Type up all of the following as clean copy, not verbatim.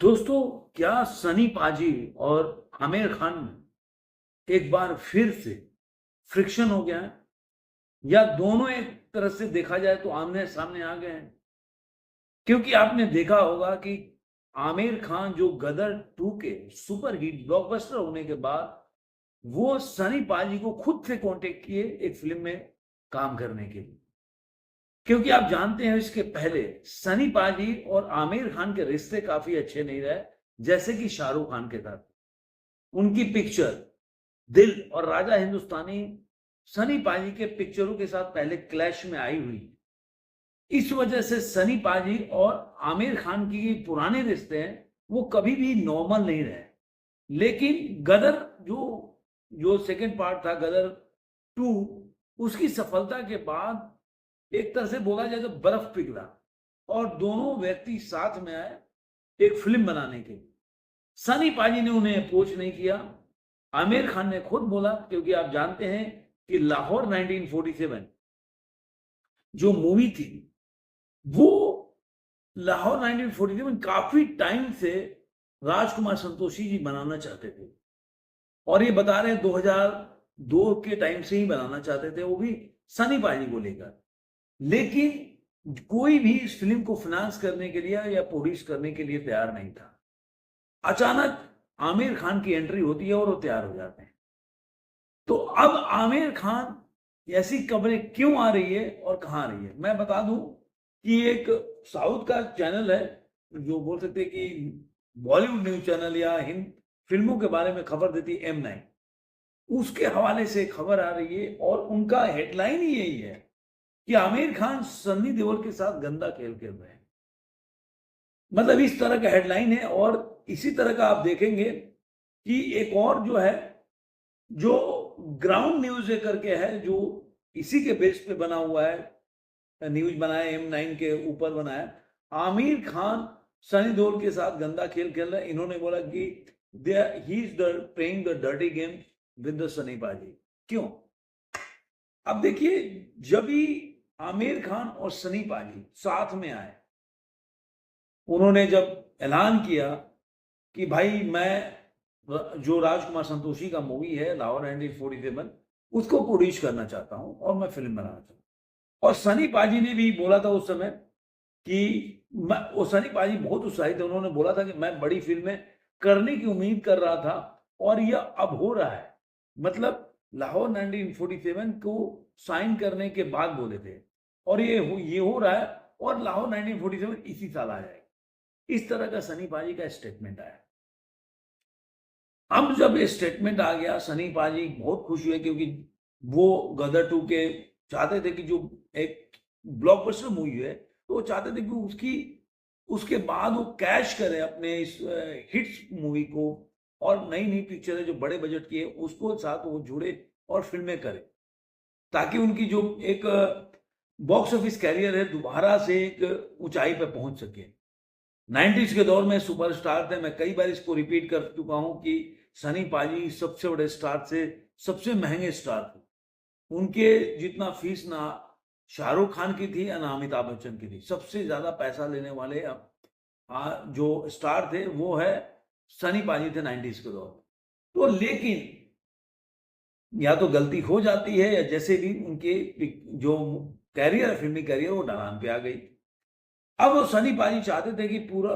दोस्तों, क्या सनी पाजी और आमिर खान में एक बार फिर से फ्रिक्शन हो गया है या दोनों एक तरह से देखा जाए तो आमने सामने आ गए हैं? क्योंकि आपने देखा होगा कि आमिर खान जो गदर 2 के सुपर हिट ब्लॉकबस्टर होने के बाद वो सनी पाजी को खुद से कांटेक्ट किए एक फिल्म में काम करने के लिए। क्योंकि आप जानते हैं इसके पहले सनी पाजी और आमिर खान के रिश्ते काफी अच्छे नहीं रहे, जैसे कि शाहरुख खान के साथ। उनकी पिक्चर दिल और राजा हिंदुस्तानी सनी पाजी के पिक्चरों के साथ पहले क्लैश में आई हुई। इस वजह से सनी पाजी और आमिर खान की पुराने रिश्ते हैं वो कभी भी नॉर्मल नहीं रहे। लेकिन गदर जो जो सेकंड पार्ट था, गदर 2, उसकी सफलता के बाद एक तरह से बोला जाए तो बर्फ पिघला और दोनों व्यक्ति साथ में आए एक फिल्म बनाने के लिए। सनी पाजी ने उन्हें अप्रोच नहीं किया, आमिर खान ने खुद बोला, क्योंकि आप जानते हैं कि लाहौर 1947 जो मूवी थी वो लाहौर 1947 काफी टाइम से राजकुमार संतोषी जी बनाना चाहते थे और ये बता रहे हैं 2002 के टाइम से ही बनाना चाहते थे, वो भी सनी पाजी को लेकर। लेकिन कोई भी इस फिल्म को फाइनेंस करने के लिए या प्रोड्यूस करने के लिए तैयार नहीं था। अचानक आमिर खान की एंट्री होती है और वो तैयार हो जाते हैं। तो अब आमिर खान ऐसी खबरें क्यों आ रही है और कहां आ रही है, मैं बता दूं कि एक साउथ का चैनल है जो बोल सकते हैं कि बॉलीवुड न्यूज चैनल या हिंद फिल्मों के बारे में खबर देती है, M9, उसके हवाले से खबर आ रही है और उनका हेडलाइन ही यही है कि आमिर खान सन्नी देओल के साथ गंदा खेल खेल रहे हैं। मतलब इस तरह का हेडलाइन है। और इसी तरह का आप देखेंगे कि एक और जो है, जो ग्राउंड न्यूज करके है, जो इसी के बेस पे बना हुआ है, न्यूज बनाया M9 के ऊपर बनाया, आमिर खान सनी देओल के साथ गंदा खेल खेल रहे हैं। इन्होंने बोला कि he is playing the dirty game with the Sunny पाजी। क्यों? अब देखिए, जब भी आमिर खान और सनी पाजी साथ में आए, उन्होंने जब ऐलान किया कि भाई मैं जो राजकुमार संतोषी का मूवी है लाहौर 1947 उसको प्रोड्यूस करना चाहता हूं और मैं फिल्म बनाना चाहता हूं। और सनी पाजी ने भी बोला था उस समय कि वो सनी पाजी बहुत उत्साहित थे। उन्होंने बोला था कि मैं बड़ी फिल्में करने की उम्मीद कर रहा था और यह अब हो रहा है। मतलब लाहौर 1947 को साइन करने के बाद बोले थे और ये हो रहा है और लाहौर 1947 इसी साल आ जाएगा। इस तरह का सनी पाजी का स्टेटमेंट आया। अब जब ये स्टेटमेंट आ गया, सनी पाजी बहुत खुश हुए, क्योंकि वो गदर 2 के चाहते थे कि जो एक ब्लॉकबस्टर मूवी है तो वो चाहते थे कि उसके बाद वो कैश करे अपने इस हिट्स मूवी को और नई नई पिक्चर है जो बड़े बजट की है उसको साथ वो जुड़े और फिल्में करे, ताकि उनकी जो एक बॉक्स ऑफिस कैरियर है दोबारा से एक ऊंचाई पर पहुंच सके। 90s के दौर में सुपरस्टार थे। मैं कई बार इसको रिपीट कर चुका हूं कि सनी पाजी सबसे बड़े स्टार से सबसे महंगे स्टार थे। उनके जितना फीस ना शाहरुख खान की थी ना अमिताभ बच्चन की थी। सबसे ज्यादा पैसा लेने वाले जो स्टार थे वो है सनी पाजी थे 90s के दौर में। तो लेकिन या तो गलती हो जाती है या जैसे भी उनके जो कैरियर, फिल्मी कैरियर, वो ढलान पे आ गई। अब वो सनी पाजी चाहते थे कि पूरा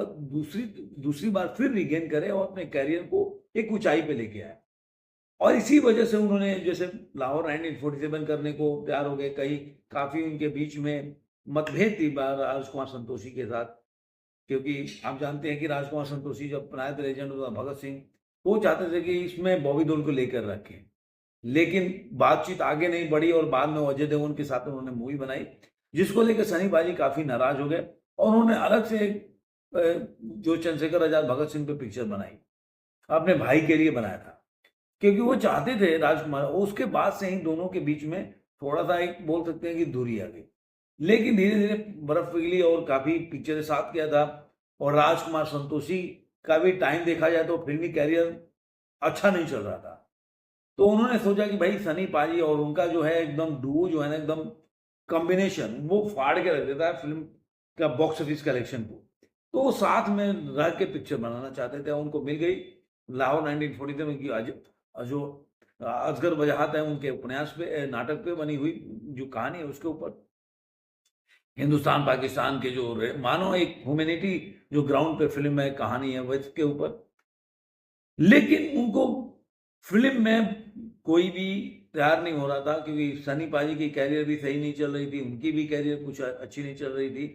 दूसरी बार फिर रिगेन करे और अपने कैरियर को एक ऊंचाई पे लेके आए। और इसी वजह से उन्होंने जैसे लाहौर 1947 करने को तैयार हो गए। कई काफी उनके बीच में मतभेद थी राजकुमार संतोषी के साथ, क्योंकि आप जानते हैं कि राजकुमार संतोषी जब बनाए थे लेजेंड ऑफ भगत सिंह, वो चाहते थे कि इसमें बॉबी देओल को लेकर रखें, लेकिन बातचीत आगे नहीं बढ़ी और बाद में अजय देवगन के साथ उन्होंने मूवी बनाई जिसको लेकर सनी पाजी काफी नाराज हो गए और उन्होंने अलग से जो चंद्रशेखर आजाद भगत सिंह पे पिक्चर बनाई, अपने भाई के लिए बनाया था, क्योंकि वो चाहते थे राजकुमार। उसके बाद से ही दोनों के बीच में थोड़ा सा एक बोल सकते हैं कि दूरी आ गई। लेकिन धीरे धीरे बर्फ पिघली और काफी पिक्चरें साथ किया था। और राजकुमार संतोषी का भी टाइम देखा जाए तो फिल्मी कैरियर अच्छा नहीं चल रहा था। तो उन्होंने सोचा कि भाई सनी पाजी और उनका जो है एकदम डुओ जो है ना, एकदम कॉम्बिनेशन, वो फाड़ के रख देता है फिल्म का बॉक्स ऑफिस कलेक्शन को। तो वो साथ में रह के पिक्चर बनाना चाहते थे, उनको मिल गई लाहौर 1947 की जो असगर वजाहत है उनके उपन्यास पे, नाटक पे बनी हुई जो कहानी है उसके ऊपर। हिंदुस्तान पाकिस्तान के जो मानो एक ह्यूमैनिटी जो ग्राउंड पे फिल्म है, कहानी है, उसके ऊपर। लेकिन उनको फिल्म में कोई भी तैयार नहीं हो रहा था, क्योंकि सनी पाजी की कैरियर भी सही नहीं चल रही थी, उनकी भी कैरियर कुछ अच्छी नहीं चल रही थी।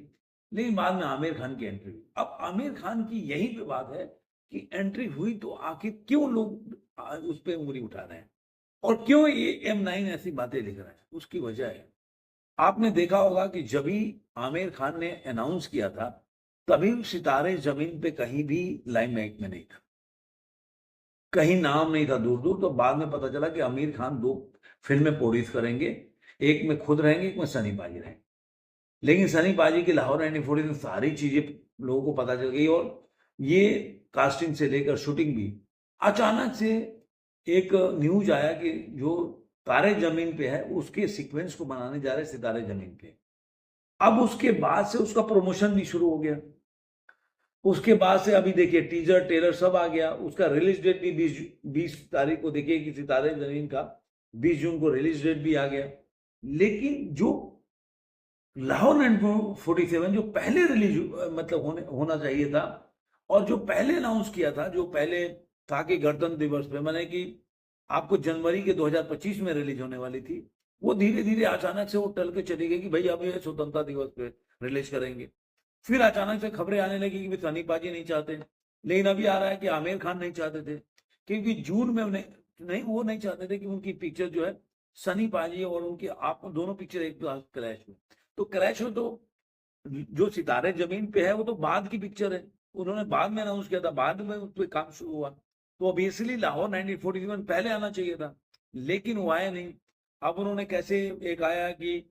लेकिन बाद में आमिर खान की एंट्री हुई। अब आमिर खान की यही पे बात है कि एंट्री हुई तो आखिर क्यों लोग उस पर उंगली उठा रहे हैं और क्यों ये M9 ऐसी बातें लिख रहे हैं, उसकी वजह है, आपने देखा होगा कि जब भी आमिर खान ने अनाउंस किया था तभी सितारे जमीन पे कहीं भी लाइमलाइट में नहीं था, कहीं नाम नहीं था दूर दूर। तो बाद में पता चला कि आमिर खान 2 फिल्में प्रोड्यूस करेंगे, एक में खुद रहेंगे, एक में सनी पाजी रहेंगे। लेकिन सनी पाजी की लाहौर 1947 में सारी चीजें लोगों को पता चल गई और ये कास्टिंग से लेकर शूटिंग भी अचानक से एक न्यूज आया कि जो तारे जमीन पे है उसके सीक्वेंस को बनाने जा रहे सितारे जमीन पे। अब उसके बाद से उसका प्रमोशन भी शुरू हो गया। उसके बाद से अभी देखिए टीजर ट्रेलर सब आ गया, उसका रिलीज डेट भी 20 तारीख को देखिए कि सितारे जमीन का 20 जून को रिलीज डेट भी आ गया। लेकिन जो लाहौर 1947 जो पहले रिलीज मतलब होना चाहिए था और जो पहले अनाउंस किया था, जो पहले था कि गणतंत्र दिवस पे, माने कि आपको जनवरी के 2025 में रिलीज होने वाली थी, वो धीरे धीरे अचानक से वो टल के चली गई कि भाई अब ये स्वतंत्रता दिवस पे रिलीज करेंगे। फिर अचानक से खबरें आने लगी कि सनी पाजी नहीं चाहते। लेकिन अभी आ रहा है कि आमिर खान नहीं चाहते थे, क्योंकि जून में नहीं वो नहीं चाहते थे कि उनकी पिक्चर जो है सनी पाजी और उनकी आप दोनों पिक्चर एक साथ क्लैश हो। तो क्लैश हो तो जो सितारे जमीन पे है वो तो बाद की पिक्चर है, उन्होंने बाद में अनाउंस किया था, बाद में उस पर काम शुरू हुआ। तो ऑब्वियसली लाहौर 1947 पहले आना चाहिए था, लेकिन वो आया नहीं। अब उन्होंने कैसे एक आया कि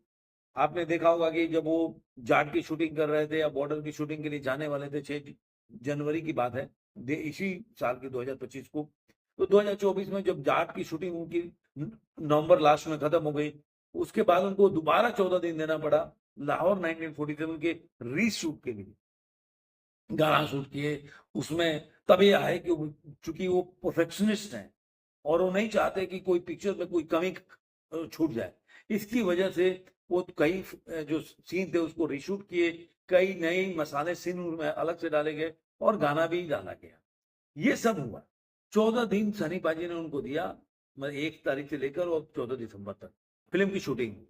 आपने देखा होगा कि जब वो जाट की शूटिंग कर रहे थे या बॉर्डर की शूटिंग के लिए जाने वाले थे, 6 जनवरी की बात है इसी साल की 2025 को। तो 2024 में जब जाट की शूटिंग उनकी नवंबर लास्ट में खत्म हो गई, उसके बाद उनको दोबारा 14 दिन देना पड़ा लाहौर 1947 के रीशूट के लिए, गाना शूट किए उसमें। तब ये है कि चूंकि वो परफेक्शनिस्ट हैं और वो नहीं चाहते कि कोई पिक्चर में कोई कमी छूट जाए, इसकी वजह से वो कई जो सीन थे उसको रीशूट किए, कई नए मसाले सीन में अलग से डाले गए और गाना भी डाला गया। ये सब हुआ। 14 दिन सनी पाजी ने उनको दिया, मतलब 1 तारीख से लेकर और 14 दिसंबर तक फिल्म की शूटिंग हुई।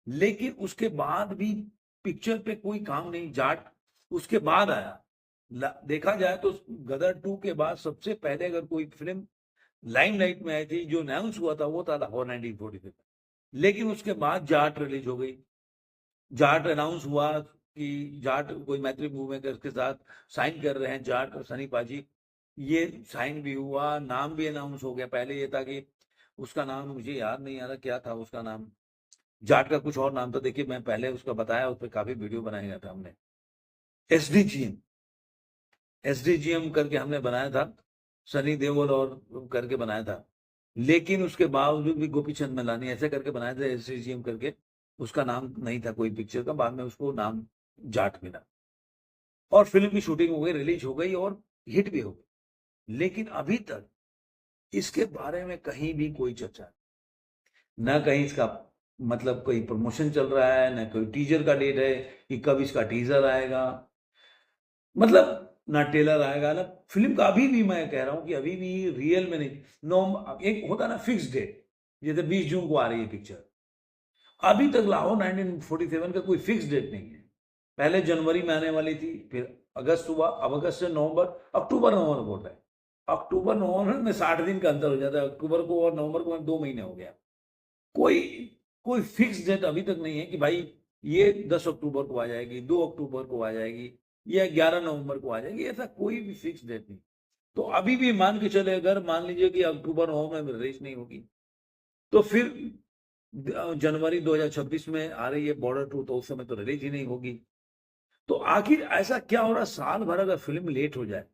लेकिन उसके बाद भी पिक्चर पे कोई काम नहीं, जाट उसके बाद आया। देखा जाए तो गदर 2 के बाद सबसे पहले अगर कोई फिल्म लाइमलाइट में आई थी जो अनाउंस हुआ था वो था लाहौर 1947। लेकिन उसके बाद जाट रिलीज हो गई। जाट अनाउंस हुआ कि जाट कोई मैत्री मूवमेकर्स के साथ साइन कर रहे हैं जाट और सनी पाजी, ये साइन भी हुआ, नाम भी अनाउंस हो गया। पहले ये था कि उसका नाम मुझे याद नहीं आ रहा क्या था उसका नाम, जाट का कुछ और नाम था। देखिए मैं पहले उसका बताया, उस पर काफी वीडियो बनाया गया था हमने, एसडीजीएम करके हमने बनाया था, सनी देओल और करके बनाया था। लेकिन उसके बावजूद भी गोपी चंद मलानी ऐसे करके बनाया था एसडीजीएम करके, उसका नाम नहीं था कोई पिक्चर का, बाद में उसको नाम जाट मिला और फिल्म की शूटिंग हो गई, रिलीज हो गई और हिट भी हो गई। लेकिन अभी तक इसके बारे में कहीं भी कोई चर्चा नहीं, ना कहीं इसका मतलब कोई प्रमोशन चल रहा है, ना कोई टीजर का डेट है कि कब इसका टीजर आएगा, मतलब ना ट्रेलर आएगा ना फिल्म का। अभी भी मैं कह रहा हूं कि अभी भी रियल में नहीं, नो एक होता ना फिक्स डेट, जैसे 20 जून को आ रही है पिक्चर, अभी तक लाहौर 1947 का कोई फिक्स डेट नहीं है। पहले जनवरी में आने वाली थी, फिर अगस्त हुआ, अब अगस्त से नवंबर, अक्टूबर नवंबर बोल रहे हैं। अक्टूबर नवंबर में 60 दिन का अंतर हो जाता है, अक्टूबर को और नवंबर को 2 महीने हो गया। कोई कोई फिक्स डेट अभी तक नहीं है कि भाई ये 10 अक्टूबर को आ जाएगी, 2 अक्टूबर को आ जाएगी या 11 नवंबर को आ जाएगी, ऐसा कोई भी फिक्स डेट नहीं। तो अभी भी मान के चले, अगर मान लीजिए कि अक्टूबर नवंबर में रिलीज नहीं होगी तो फिर जनवरी 2026 में आ रही है बॉर्डर 2, तो उस समय तो रिलीज ही नहीं होगी। तो आखिर ऐसा क्या हो रहा, साल भर अगर फिल्म लेट हो जाए,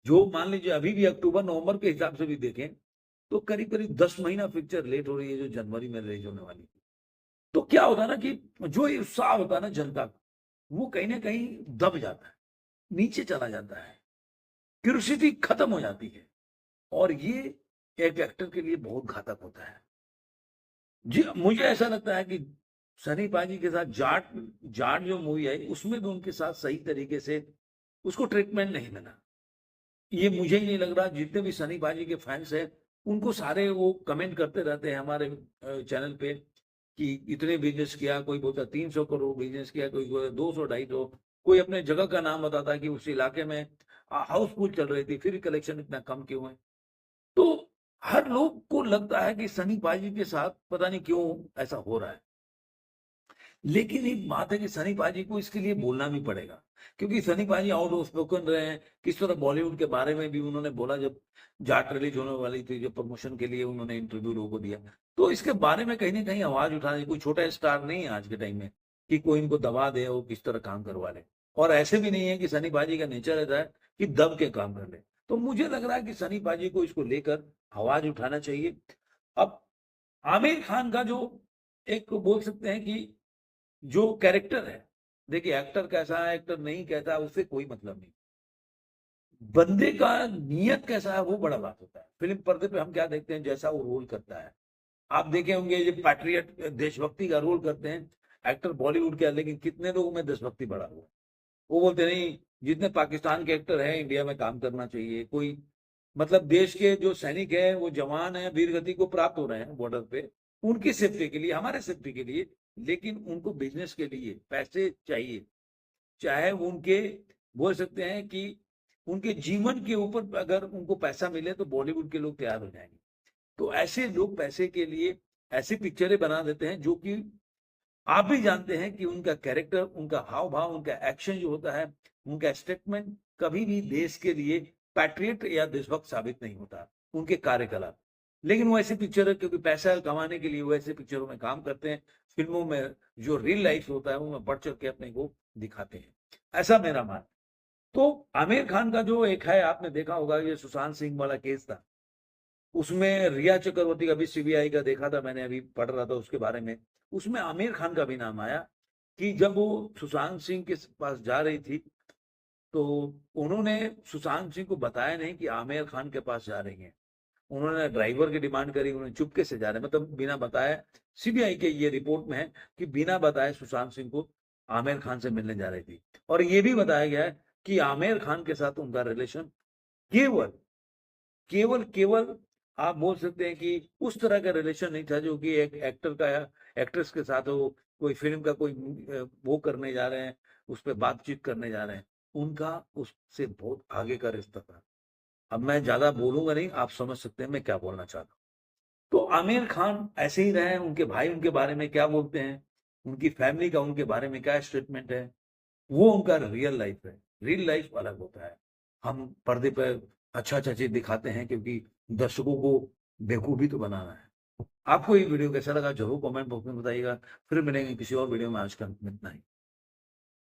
जो मान लीजिए अभी भी अक्टूबर नवंबर के हिसाब से भी देखें तो करीब करीब 10 महीना पिक्चर लेट हो रही है जो जनवरी में रिलीज होने वाली थी। तो क्या होता है ना कि जो ये उत्साह होता है ना जनता का, वो कहीं ना कहीं दब जाता है। नीचे चला जाता है, क्यूरियोसिटी खत्म हो जाती है, और ये एक एक्टर के लिए बहुत घातक होता है। जी, मुझे ऐसा लगता है कि सनी पाजी के साथ जाट जाट जो मूवी आई, उसमें भी उनके साथ सही तरीके से उसको ट्रीटमेंट नहीं मिला। ये मुझे ही नहीं लग रहा, जितने भी सनी पाजी के फैंस हैं, उनको सारे वो कमेंट करते रहते हैं हमारे चैनल पे कि इतने बिजनेस किया, कोई बोलता 300 करोड़ बिजनेस किया, कोई बोलता 200 250, कोई अपने जगह का नाम बताता है कि उस इलाके में हाउसफुल चल रही थी, फिर कलेक्शन इतना कम क्यों है। तो हर लोग को लगता है कि सनी पाजी के साथ पता नहीं क्यों ऐसा हो रहा है। लेकिन एक बात है कि सनी पाजी को इसके लिए बोलना भी पड़ेगा, क्योंकि सनी पाजी आउट ऑफ स्पोकन रहे हैं। किस तरह बॉलीवुड के बारे में भी उन्होंने बोला, जब जाट रिलीज होने वाली थी, जब प्रमोशन के लिए उन्होंने इंटरव्यू लोगों को दिया, तो इसके बारे में कहीं ना कहीं आवाज उठाने, कोई छोटा स्टार नहीं है आज के टाइम में कि कोई इनको दबा दे और किस तरह काम करवा ले। और ऐसे भी नहीं है कि सनी पाजी का नेचर ऐसा है कि दब के काम कर ले। तो मुझे लग रहा है कि सनी पाजी को इसको लेकर आवाज उठाना चाहिए। अब आमिर खान का जो एक बोल सकते हैं कि जो कैरेक्टर है, देखिए एक्टर कैसा है, एक्टर नहीं कैसा है, उससे कोई मतलब नहीं। बंदे का नियत कैसा है वो बड़ा बात होता है। फिल्म पर्दे पे हम क्या देखते हैं, जैसा वो रोल करता है। आप देखे होंगे ये पैट्रियट देशभक्ति का रोल करते हैं एक्टर बॉलीवुड के, लेकिन कितने लोगों में देशभक्ति बड़ा हुआ। वो बोलते नहीं, जितने पाकिस्तान के एक्टर हैं इंडिया में काम करना चाहिए। कोई मतलब देश के जो सैनिक है, वो जवान है, वीर गति को प्राप्त हो रहे हैं बॉर्डर पे, उनकी सेफ्टी के लिए, हमारे सेफ्टी के लिए। लेकिन उनको बिजनेस के लिए पैसे चाहिए, चाहे उनके बोल सकते हैं कि उनके जीवन के ऊपर अगर उनको पैसा मिले तो बॉलीवुड के लोग तैयार हो जाएंगे। तो ऐसे लोग पैसे के लिए ऐसी पिक्चरें बना देते हैं जो कि आप भी जानते हैं कि उनका कैरेक्टर, उनका हाव भाव, उनका एक्शन जो होता है, उनका स्टेटमेंट कभी भी देश के लिए पैट्रियट या देशभक्त साबित नहीं होता, उनके कार्यकलाप। लेकिन वो ऐसी पिक्चर है, क्योंकि पैसा कमाने के लिए वो ऐसे पिक्चरों में काम करते हैं। फिल्मों में जो रियल लाइफ होता है वो बढ़ चढ़ के अपने को दिखाते हैं, ऐसा मेरा मान। तो आमिर खान का जो एक है, आपने देखा होगा, ये सुशांत सिंह वाला केस था, उसमें रिया चक्रवर्ती का भी सीबीआई का देखा था मैंने, अभी पढ़ रहा था उसके बारे में। उसमें आमिर खान का भी नाम आया कि जब वो सुशांत सिंह के पास जा रही थी, तो उन्होंने सुशांत सिंह को बताया नहीं कि आमिर खान के पास जा रही हैं। उन्होंने ड्राइवर की डिमांड करी, उन्होंने चुपके से जा रहे, मतलब बिना बताए। सीबीआई के ये रिपोर्ट में है कि बिना बताए सुशांत सिंह को आमिर खान से मिलने जा रही थी। और ये भी बताया गया है कि आमिर खान के साथ उनका रिलेशन केवल केवल केवल आप बोल सकते हैं कि उस तरह का रिलेशन नहीं था जो कि एक एक्टर का या एक्ट्रेस के साथ हो, कोई फिल्म का कोई वो करने जा रहे हैं, उस पर बातचीत करने जा रहे हैं। उनका उससे बहुत आगे का रिश्ता था। अब मैं ज्यादा बोलूंगा नहीं, आप समझ सकते हैं मैं क्या बोलना चाहता हूँ। तो आमिर खान ऐसे ही रहे, उनके भाई उनके बारे में क्या बोलते हैं, उनकी फैमिली का उनके बारे में क्या स्टेटमेंट है, वो उनका रियल लाइफ है। रियल लाइफ अलग होता है। हम पर्दे पर अच्छा अच्छा चीज दिखाते हैं क्योंकि दर्शकों को बेवकूफ भी तो बनाना है। आपको ये वीडियो कैसा लगा जरूर कमेंट बॉक्स में बताइएगा। फिर मिलेंगे किसी और वीडियो में, आज का इतना ही।